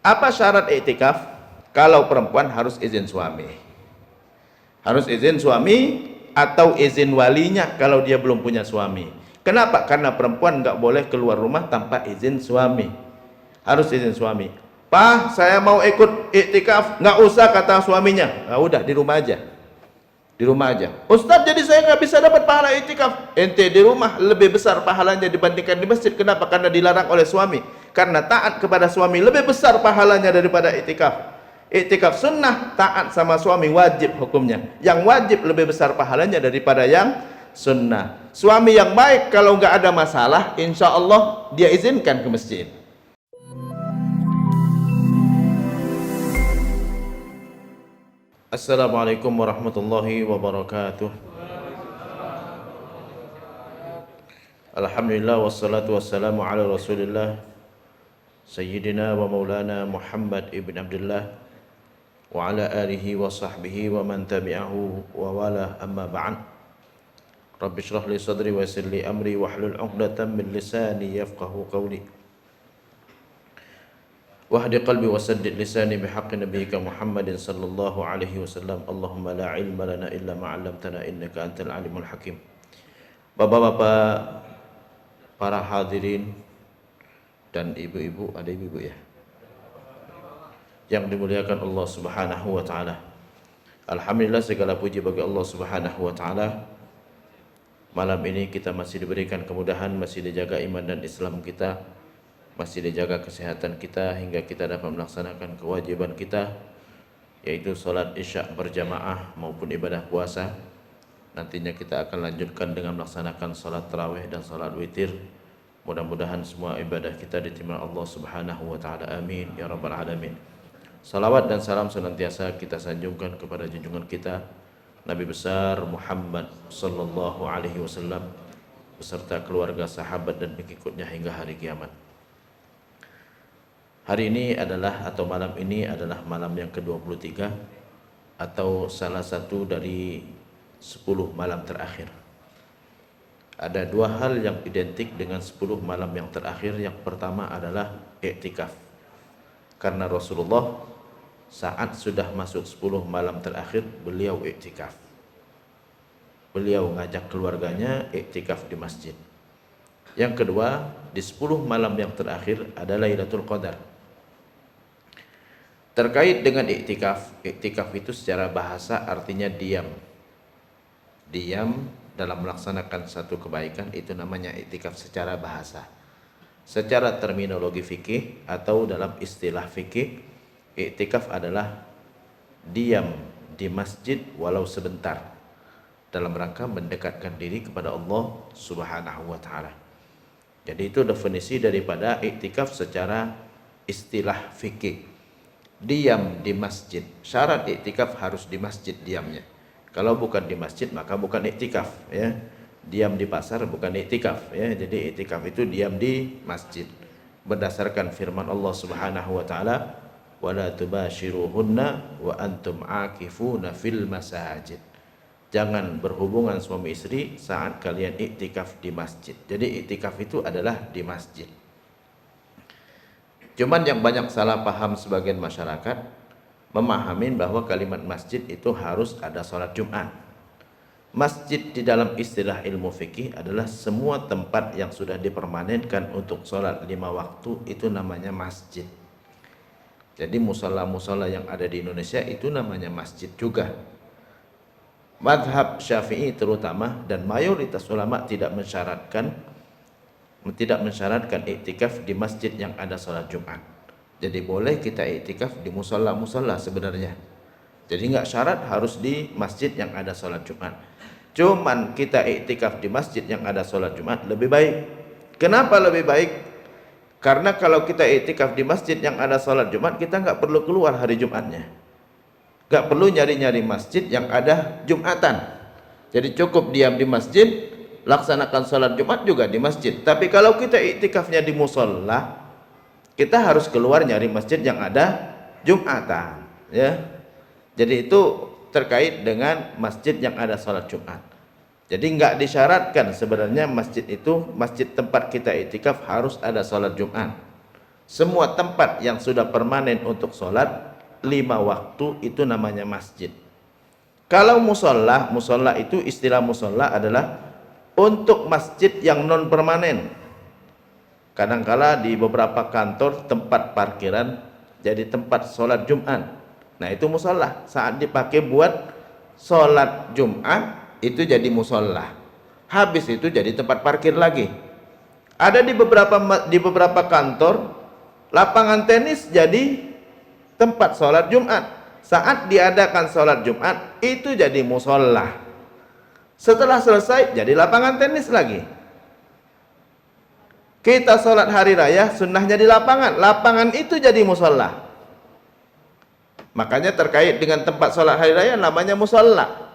Apa syarat iktikaf? Kalau perempuan harus izin suami. Harus izin suami atau izin walinya kalau dia belum punya suami. Kenapa? Karena perempuan nggak boleh keluar rumah tanpa izin suami. Harus izin suami. Pak, saya mau ikut iktikaf. Nggak usah kata suaminya. Nah, udah di rumah aja. Di rumah aja. Ustaz, jadi saya nggak bisa dapat pahala iktikaf. Ente di rumah lebih besar pahalanya dibandingkan di masjid. Kenapa? Karena dilarang oleh suami. Karena taat kepada suami lebih besar pahalanya daripada iktikaf. Iktikaf sunnah, taat sama suami wajib hukumnya. Yang wajib lebih besar pahalanya daripada yang sunnah. Suami yang baik kalau nggak ada masalah, insya Allah dia izinkan ke masjid. Assalamualaikum warahmatullahi wabarakatuh. Alhamdulillah wassalatu wassalamu ala Rasulillah Sayyidina wa maulana Muhammad ibn Abdullah wa ala alihi wa sahbihi wa man tabi'ahu wa wala amma ba'd. Rabbi shrah li sadri wa yassir li amri wahlul 'uqdatam min lisani yafqahu qawli. Wahdi qalbi wa saddid lisani bihaqqi nabiyyika Muhammadin sallallahu alaihi wasallam. Allahumma la ilma lana illa ma 'allamtana innaka antal alimul hakim. Bapak-bapak, para hadirin dan ibu-ibu, ada ibu-ibu ya, yang dimuliakan Allah Subhanahu wa taala. Alhamdulillah, segala puji bagi Allah Subhanahu wa taala. Malam ini kita masih diberikan kemudahan, masih dijaga iman dan Islam kita, masih dijaga kesehatan kita hingga kita dapat melaksanakan kewajiban kita, yaitu sholat isya berjamaah maupun ibadah puasa. Nantinya kita akan lanjutkan dengan melaksanakan sholat tarawih dan sholat witir. Mudah-mudahan semua ibadah kita diterima Allah Subhanahu wa taala. Amin ya rabbal alamin. Salawat dan salam senantiasa kita sanjungkan kepada junjungan kita Nabi besar Muhammad sallallahu alaihi wasallam beserta keluarga, sahabat dan pengikutnya hingga hari kiamat. Hari ini adalah, atau malam ini adalah malam yang ke-23 atau salah satu dari 10 malam terakhir. Ada dua hal yang identik dengan 10 malam yang terakhir. Yang pertama adalah iktikaf. Karena Rasulullah saat sudah masuk 10 malam terakhir, beliau iktikaf. Beliau ngajak keluarganya iktikaf di masjid. Yang kedua, di 10 malam yang terakhir adalah Lailatul Qadar. Terkait dengan iktikaf, iktikaf itu secara bahasa artinya diam. Diam dalam melaksanakan satu kebaikan, itu namanya iktikaf secara bahasa. Secara terminologi fikih atau dalam istilah fikih, iktikaf adalah diam di masjid walau sebentar dalam rangka mendekatkan diri kepada Allah Subhanahu wa taala. Jadi itu definisi daripada iktikaf secara istilah fikih. Diam di masjid. Syarat iktikaf harus di masjid diamnya. Kalau bukan di masjid maka bukan iktikaf ya. Diam di pasar bukan iktikaf ya. Jadi iktikaf itu diam di masjid. Berdasarkan firman Allah Subhanahu wa taala, "Wala tubashiruhunna wa antum aakifuna fil masajid." Jangan berhubungan suami istri saat kalian iktikaf di masjid. Jadi iktikaf itu adalah di masjid. Cuman yang banyak salah paham sebagian masyarakat memahami bahwa kalimat masjid itu harus ada sholat Jumat. Masjid di dalam istilah ilmu fikih adalah semua tempat yang sudah dipermanenkan untuk sholat 5 waktu, itu namanya masjid. Jadi musola-musola yang ada di Indonesia itu namanya masjid juga. Madhab Syafi'i terutama dan mayoritas ulama tidak mensyaratkan iktikaf di masjid yang ada sholat Jumat. Jadi boleh kita iktikaf di musola-musola sebenarnya. Jadi nggak syarat harus di masjid yang ada sholat Jumat. Cuman kita iktikaf di masjid yang ada sholat Jumat lebih baik. Kenapa lebih baik? Karena kalau kita iktikaf di masjid yang ada sholat Jumat, kita nggak perlu keluar hari Jumatnya. Nggak perlu nyari-nyari masjid yang ada Jumatan. Jadi cukup diam di masjid, laksanakan sholat Jumat juga di masjid. Tapi kalau kita iktikafnya di musola, kita harus keluar nyari masjid yang ada Jumatan ya. Jadi itu terkait dengan masjid yang ada sholat Jumat. Jadi nggak disyaratkan sebenarnya masjid itu, masjid tempat kita iktikaf harus ada sholat Jumat. Semua tempat yang sudah permanen untuk sholat 5 waktu itu namanya masjid. Kalau musola, musola itu istilah musola adalah untuk masjid yang non permanen. Kadangkala di beberapa kantor tempat parkiran jadi tempat sholat Jumat. Nah itu musola. Saat dipakai buat sholat Jumat itu jadi musola. Habis itu jadi tempat parkir lagi. Ada di beberapa kantor lapangan tenis jadi tempat sholat Jumat. Saat diadakan sholat Jumat itu jadi musola. Setelah selesai jadi lapangan tenis lagi. Kita sholat hari raya sunnahnya di lapangan. Lapangan itu jadi musola. Makanya terkait dengan tempat sholat hari raya namanya musola.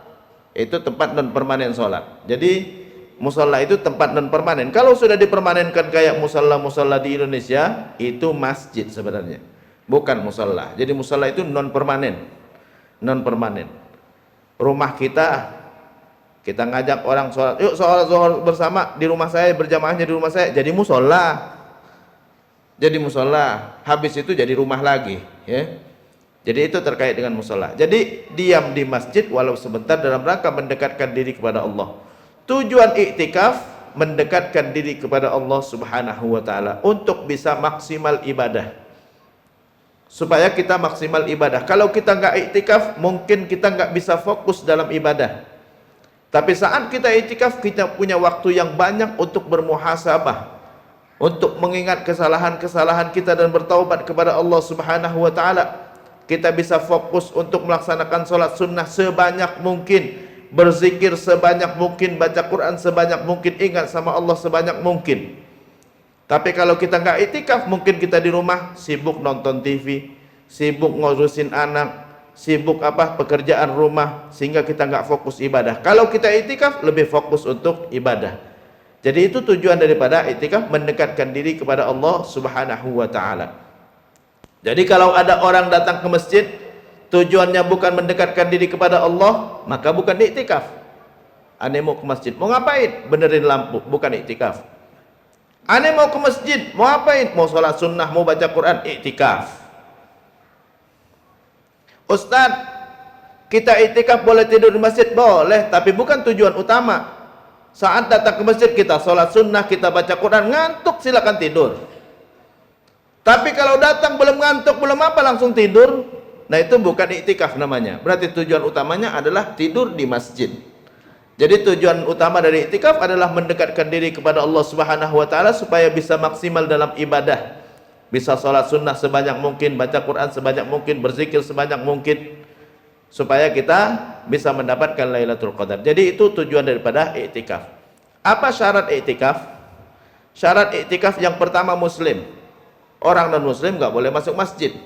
Itu tempat non permanen sholat. Jadi musola itu tempat non permanen. Kalau sudah dipermanenkan kayak musola-musola di Indonesia, itu masjid sebenarnya, bukan musola. Jadi musola itu non permanen, non permanen. Rumah kita ngajak orang sholat, yuk sholat zuhur bersama di rumah saya, berjamaahnya di rumah saya, jadi musola. Jadi musola. Habis itu jadi rumah lagi, ya. Jadi itu terkait dengan musola. Jadi diam di masjid walau sebentar dalam rangka mendekatkan diri kepada Allah. Tujuan iktikaf mendekatkan diri kepada Allah Subhanahu wa taala untuk bisa maksimal ibadah. Supaya kita maksimal ibadah. Kalau kita nggak iktikaf, mungkin kita nggak bisa fokus dalam ibadah. Tapi saat kita iktikaf, kita punya waktu yang banyak untuk bermuhasabah, untuk mengingat kesalahan-kesalahan kita dan bertaubat kepada Allah Subhanahu wa taala. Kita bisa fokus untuk melaksanakan sholat sunnah sebanyak mungkin, berzikir sebanyak mungkin, baca Quran sebanyak mungkin, ingat sama Allah sebanyak mungkin. Tapi kalau kita nggak itikaf, mungkin kita di rumah sibuk nonton TV, sibuk ngurusin anak, sibuk pekerjaan rumah, sehingga kita nggak fokus ibadah. Kalau kita itikaf, lebih fokus untuk ibadah. Jadi itu tujuan daripada itikaf, mendekatkan diri kepada Allah Subhanahu wa taala. Jadi kalau ada orang datang ke masjid tujuannya bukan mendekatkan diri kepada Allah, maka bukan iktikaf. Ane mau ke masjid, mau ngapain? Benerin lampu, bukan iktikaf. Ane mau ke masjid, mau ngapain? Mau sholat sunnah, mau baca Quran, iktikaf. Ustaz, kita iktikaf boleh tidur di masjid? Boleh, tapi bukan tujuan utama. Saat datang ke masjid kita sholat sunnah, kita baca Quran, ngantuk silakan tidur. Tapi kalau datang belum ngantuk, belum langsung tidur, nah itu bukan iktikaf namanya. Berarti tujuan utamanya adalah tidur di masjid. Jadi tujuan utama dari iktikaf adalah mendekatkan diri kepada Allah Subhanahu wa taala supaya bisa maksimal dalam ibadah. Bisa sholat sunnah sebanyak mungkin, baca Quran sebanyak mungkin, berzikir sebanyak mungkin, supaya kita bisa mendapatkan Lailatul Qadar. Jadi itu tujuan daripada iktikaf. Apa syarat iktikaf? Syarat iktikaf yang pertama muslim. Orang non muslim nggak boleh masuk masjid.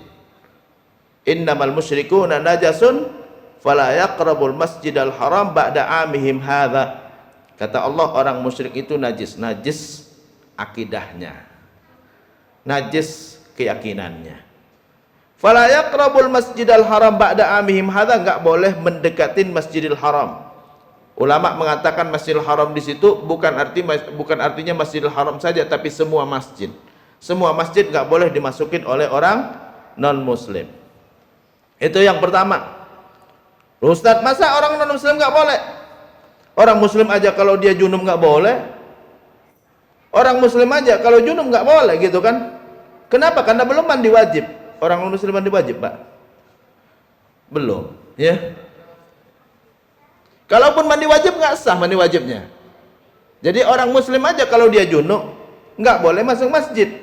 Innamal musyrikuuna najasun fala yaqrabul masjidal haram ba'da amihim hadza. Kata Allah, orang musyrik itu najis. Najis akidahnya, najis keyakinannya. Fala yaqrabul masjidal haram ba'da amihim hadza, nggak boleh mendekatin Masjidil Haram. Ulama mengatakan Masjidil Haram di situ bukan artinya Masjidil Haram saja, tapi semua masjid. Semua masjid nggak boleh dimasukin oleh orang non muslim. Itu yang pertama. Ustaz, masa orang non muslim nggak boleh? Orang muslim aja kalau dia junub nggak boleh. Orang muslim aja kalau junub nggak boleh gitu kan? Kenapa? Karena belum mandi wajib. Orang non muslim mandi wajib, Pak? Belum, ya. Kalaupun mandi wajib nggak sah mandi wajibnya. Jadi orang muslim aja kalau dia junub nggak boleh masuk masjid.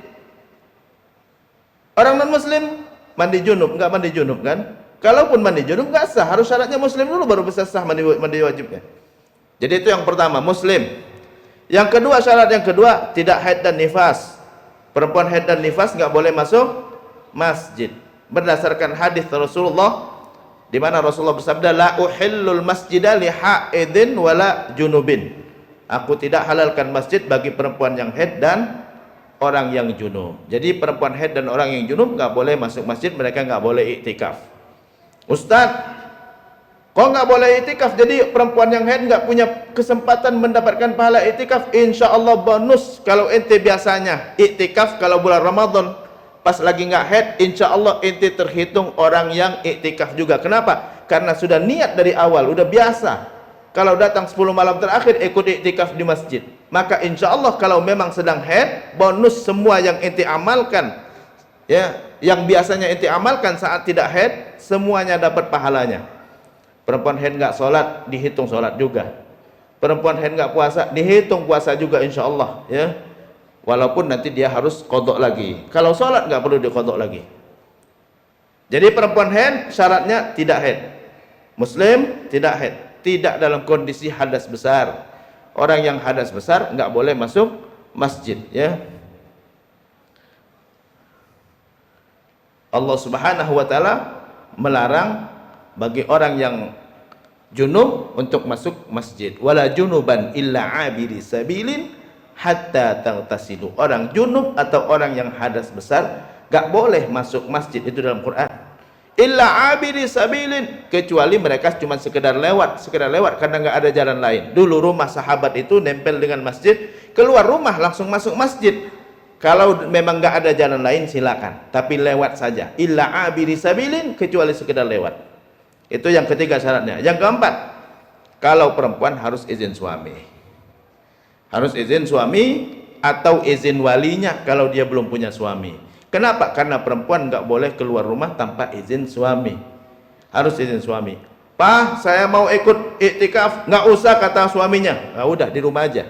Orang non muslim mandi junub, nggak mandi junub kan? Kalaupun mandi junub nggak sah, harus syaratnya muslim dulu baru bisa sah mandi wajibnya. Jadi itu yang pertama, muslim. Yang kedua, syarat yang kedua, tidak haid dan nifas. Perempuan haid dan nifas nggak boleh masuk masjid. Berdasarkan hadis Rasulullah, di mana Rasulullah bersabda, la uhillul masjida li haidin wala junubin. Aku tidak halalkan masjid bagi perempuan yang haid dan orang yang junub. Jadi perempuan haid dan orang yang junub nggak boleh masuk masjid, mereka nggak boleh iktikaf. Ustaz, kok nggak boleh iktikaf? Jadi perempuan yang haid nggak punya kesempatan mendapatkan pahala iktikaf? Insya Allah bonus kalau ente biasanya iktikaf kalau bulan Ramadan pas lagi nggak haid, insya Allah ente terhitung orang yang iktikaf juga. Kenapa? Karena sudah niat dari awal, udah biasa. Kalau datang 10 malam terakhir ikut iktikaf di masjid, maka insya Allah kalau memang sedang haid, bonus semua yang ente amalkan, ya, yang biasanya ente amalkan saat tidak haid, semuanya dapat pahalanya. Perempuan haid nggak sholat, dihitung sholat juga. Perempuan haid nggak puasa, dihitung puasa juga insya Allah, ya. Walaupun nanti dia harus kodok lagi. Kalau sholat nggak perlu dikodok lagi. Jadi perempuan haid syaratnya tidak haid. Muslim tidak haid, tidak dalam kondisi hadas besar. Orang yang hadas besar nggak boleh masuk masjid, ya. Allah Subhanahu wa taala melarang bagi orang yang junub untuk masuk masjid. Wala junuban illa abiri sabilin hatta taghtasilu. Orang junub atau orang yang hadas besar gak boleh masuk masjid, itu dalam Quran. Illa abiri sabilin, kecuali mereka cuma sekedar lewat karena gak ada jalan lain. Dulu rumah sahabat itu nempel dengan masjid, keluar rumah langsung masuk masjid. Kalau memang gak ada jalan lain silakan, tapi lewat saja. Illa abiri sabilin, kecuali sekedar lewat. Itu yang ketiga syaratnya. Yang keempat, kalau perempuan harus izin suami. Harus izin suami atau izin walinya kalau dia belum punya suami. Kenapa? Karena perempuan nggak boleh keluar rumah tanpa izin suami. Harus izin suami. Pak, saya mau ikut iktikaf. Nggak usah, kata suaminya. Nah, udah di rumah aja.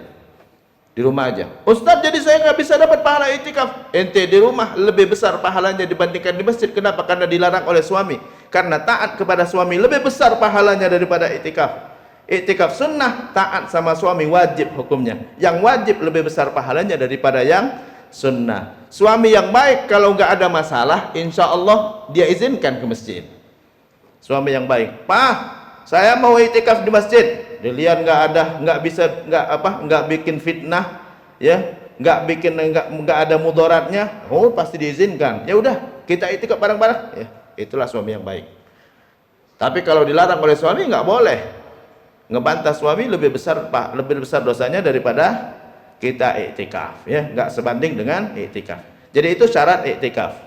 Di rumah aja. Ustaz, jadi saya nggak bisa dapat pahala iktikaf. Ente di rumah lebih besar pahalanya dibandingkan di masjid. Kenapa? Karena dilarang oleh suami. Karena taat kepada suami lebih besar pahalanya daripada iktikaf. Iktikaf sunnah, taat sama suami wajib hukumnya. Yang wajib lebih besar pahalanya daripada yang sunnah. Suami yang baik kalau nggak ada masalah, insya Allah dia izinkan ke masjid. Suami yang baik, Pak, saya mau iktikaf di masjid. Dilihat nggak bikin fitnah, ya, nggak ada mudaratnya, oh pasti diizinkan. Ya udah, kita iktikaf bareng-bareng. Ya, itulah suami yang baik. Tapi kalau dilarang oleh suami nggak boleh. Ngebantah suami lebih besar dosanya daripada kita iktikaf, ya, nggak sebanding dengan iktikaf. Jadi itu syarat iktikaf.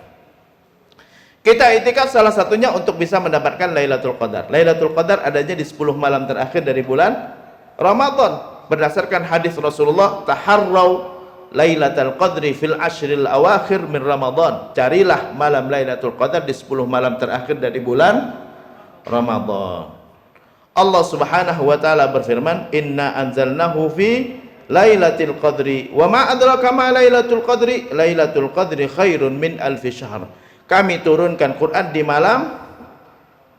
Kita iktikaf salah satunya untuk bisa mendapatkan Lailatul Qadar. Lailatul Qadar adanya di 10 malam terakhir dari bulan Ramadan. Berdasarkan hadis Rasulullah, taharrau Lailatul Qadri fil ashril awakhir min Ramadan. Carilah malam Lailatul Qadar di 10 malam terakhir dari bulan Ramadan. Allah Subhanahu wa taala berfirman, "Inna anzalnahu fi Lailatul Qadri wa ma adraka ma Lailatul Qadri Lailatul Qadri khairun min alfi syahr." Kami turunkan Quran di malam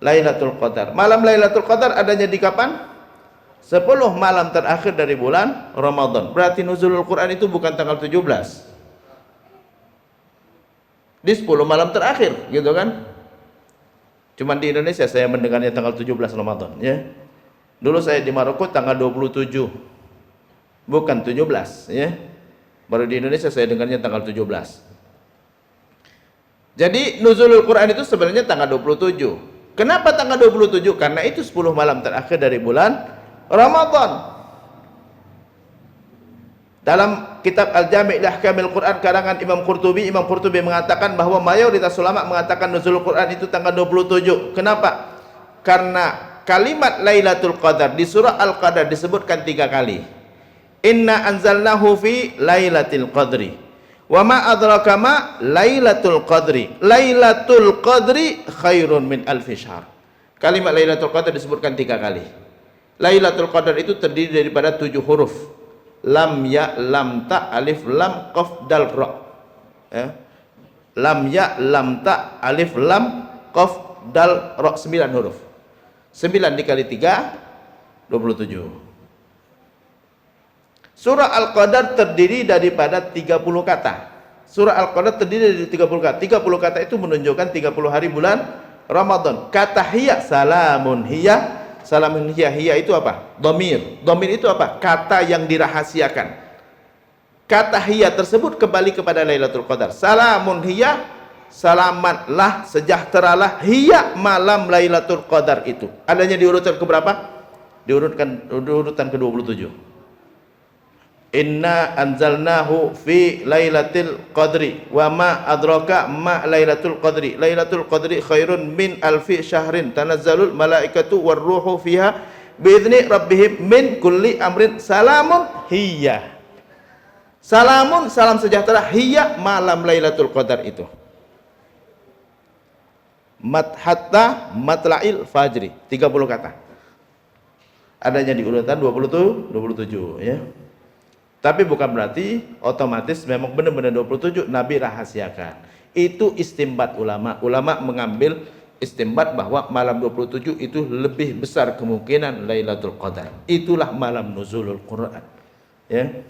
Lailatul Qadar. Malam Lailatul Qadar adanya di kapan? 10 malam terakhir dari bulan Ramadan. Berarti nuzulul Quran itu bukan tanggal 17. Di 10 malam terakhir, gitu kan? Cuman di Indonesia saya mendengarnya tanggal 17 Ramadan, ya. Dulu saya di Maroko tanggal 27. Bukan 17, ya. Baru di Indonesia saya dengarnya tanggal 17. Jadi nuzulul Quran itu sebenarnya tanggal 27. Kenapa tanggal 27? Karena itu 10 malam terakhir dari bulan Ramadan. Dalam kitab Al-Jami' li Ahkamil Quran karangan Imam Qurtubi mengatakan bahwa mayoritas ulama mengatakan nuzulul Quran itu tanggal 27. Kenapa? Karena kalimat Lailatul Qadar di surah Al-Qadar disebutkan 3 kali. Inna anzalnahu fi Lailatul Qadri. Wa ma adraka ma Lailatul Qadri. Lailatul Qadri khairun min alfi syahr. Kalimat Lailatul Qadar disebutkan 3 kali. Lailatul Qadar itu terdiri daripada 7 huruf. Lam ya lam ta alif lam qaf dal ra, ya. Lam ya lam ta alif lam qaf dal ra, 9 huruf. 9 dikali 3 27. Surah Al-Qadar terdiri daripada 30 kata. Surah Al-Qadar terdiri dari 30 kata. 30 kata itu menunjukkan 30 hari bulan Ramadan. Kata hiya, salamun hiya. Salamun hiya, hiya itu apa? Dhamir. Dhamir itu apa? Kata yang dirahasiakan. Kata hiya tersebut kembali kepada Lailatul Qadar. Salamun hiya, selamatlah, sejahteralah hiya malam Lailatul Qadar itu. Adanya di urutan keberapa? Di urutan ke-27. Inna anzalnahu fi lailatul qadri wa ma adraka ma lailatul qadri. Lailatul qadri khairun min alfi syahrin tanazzalul malaikatu warruhu fiha biizni rabbihim min kulli amrin salamun hiya. Salamun, salam sejahtera, hiya malam Lailatul Qadar itu. Hatta matla'il fajri, 30 kata. Adanya di urutan 27 ya. Tapi bukan berarti otomatis memang benar-benar 27 Nabi rahasiakan. Itu istimbat ulama. Ulama mengambil istimbat bahwa malam 27 itu lebih besar kemungkinan Lailatul Qadar. Itulah malam nuzulul Quran. Ya.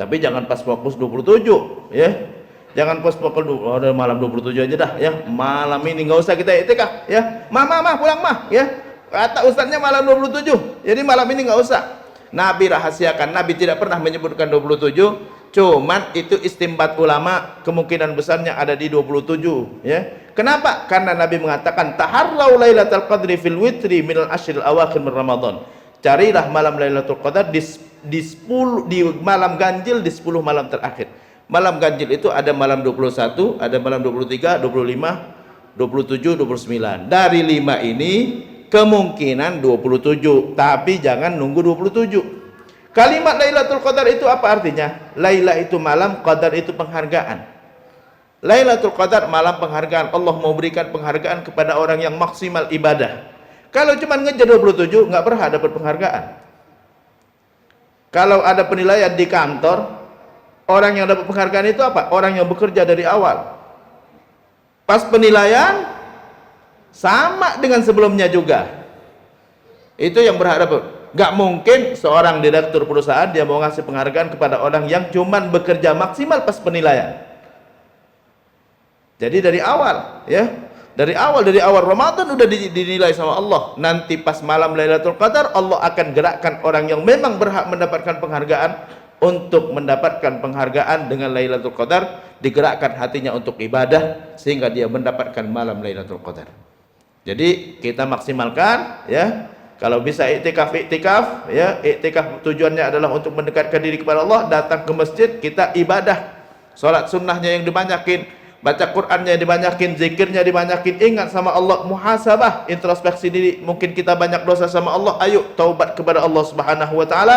Tapi jangan pas fokus 27 ya. Jangan pas fokus malam 27 aja dah ya. Malam ini nggak usah kita itikaf ya. Mama pulang mah ya. Kata ustadznya malam 27. Jadi malam ini nggak usah. Nabi rahasiakan, Nabi tidak pernah menyebutkan 27, cuman itu istimbat ulama, kemungkinan besarnya ada di 27 ya. Kenapa? Karena Nabi mengatakan taharrau lailatul qadri fil witri minal ashril awakhir min Ramadan. Carilah malam Lailatul Qadar di malam ganjil di 10 malam terakhir. Malam ganjil itu ada malam 21, ada malam 23, 25, 27, 29. Dari 5 ini kemungkinan 27, tapi jangan nunggu 27. Kalimat Lailatul Qadar itu apa artinya? Laila itu malam, Qadar itu penghargaan. Lailatul Qadar malam penghargaan. Allah mau berikan penghargaan kepada orang yang maksimal ibadah. Kalau cuma ngejar 27 nggak berhak dapat penghargaan. Kalau ada penilaian di kantor, orang yang dapat penghargaan itu apa? Orang yang bekerja dari awal. Pas penilaian sama dengan sebelumnya juga. Itu yang berharap. Gak mungkin seorang direktur perusahaan dia mau ngasih penghargaan kepada orang yang cuman bekerja maksimal pas penilaian. Jadi dari awal ya. Dari awal Ramadan udah dinilai sama Allah. Nanti pas malam Lailatul Qadar Allah akan gerakkan orang yang memang berhak mendapatkan penghargaan untuk mendapatkan penghargaan dengan Lailatul Qadar, digerakkan hatinya untuk ibadah sehingga dia mendapatkan malam Lailatul Qadar. Jadi kita maksimalkan ya. Kalau bisa iktikaf ya, iktikaf tujuannya adalah untuk mendekatkan diri kepada Allah, datang ke masjid, kita ibadah. Salat sunnahnya yang dibanyakin, baca Qur'annya dibanyakin, zikirnya dibanyakin, ingat sama Allah, muhasabah, introspeksi diri. Mungkin kita banyak dosa sama Allah, ayo taubat kepada Allah Subhanahu wa taala.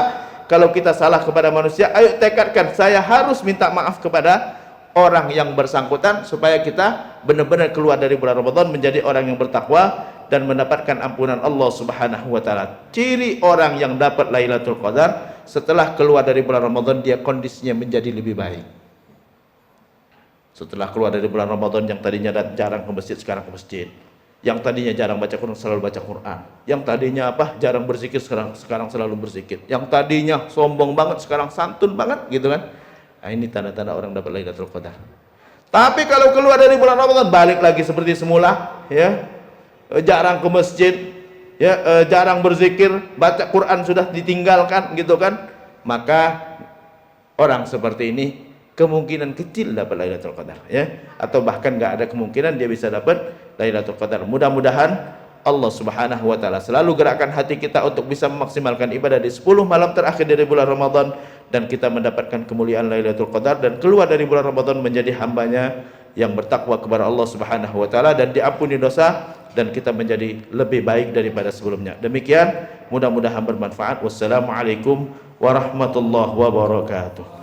Kalau kita salah kepada manusia, ayo tekadkan saya harus minta maaf kepada orang yang bersangkutan supaya kita benar-benar keluar dari bulan Ramadan menjadi orang yang bertakwa dan mendapatkan ampunan Allah Subhanahu wa taala. Ciri orang yang dapat Lailatul Qadar setelah keluar dari bulan Ramadan dia kondisinya menjadi lebih baik. Setelah keluar dari bulan Ramadan yang tadinya jarang ke masjid sekarang ke masjid. Yang tadinya jarang baca Quran selalu baca Quran. Yang tadinya jarang berzikir sekarang selalu berzikir. Yang tadinya sombong banget sekarang santun banget gitu kan. Nah, ini tanda-tanda orang dapat Lailatul Qadar. Tapi kalau keluar dari bulan Ramadan balik lagi seperti semula ya. Jarang ke masjid ya, jarang berzikir, baca Quran sudah ditinggalkan gitu kan. Maka orang seperti ini kemungkinan kecil dapat Lailatul Qadar ya, atau bahkan nggak ada kemungkinan dia bisa dapat Lailatul Qadar. Mudah-mudahan Allah Subhanahu wa taala selalu gerakkan hati kita untuk bisa memaksimalkan ibadah di 10 malam terakhir dari bulan Ramadan dan kita mendapatkan kemuliaan Lailatul Qadar dan keluar dari bulan Ramadan menjadi hambanya yang bertakwa kepada Allah Subhanahu wa taala dan diampuni dosa dan kita menjadi lebih baik daripada sebelumnya. Demikian, mudah-mudahan bermanfaat. Wassalamualaikum warahmatullahi wabarakatuh.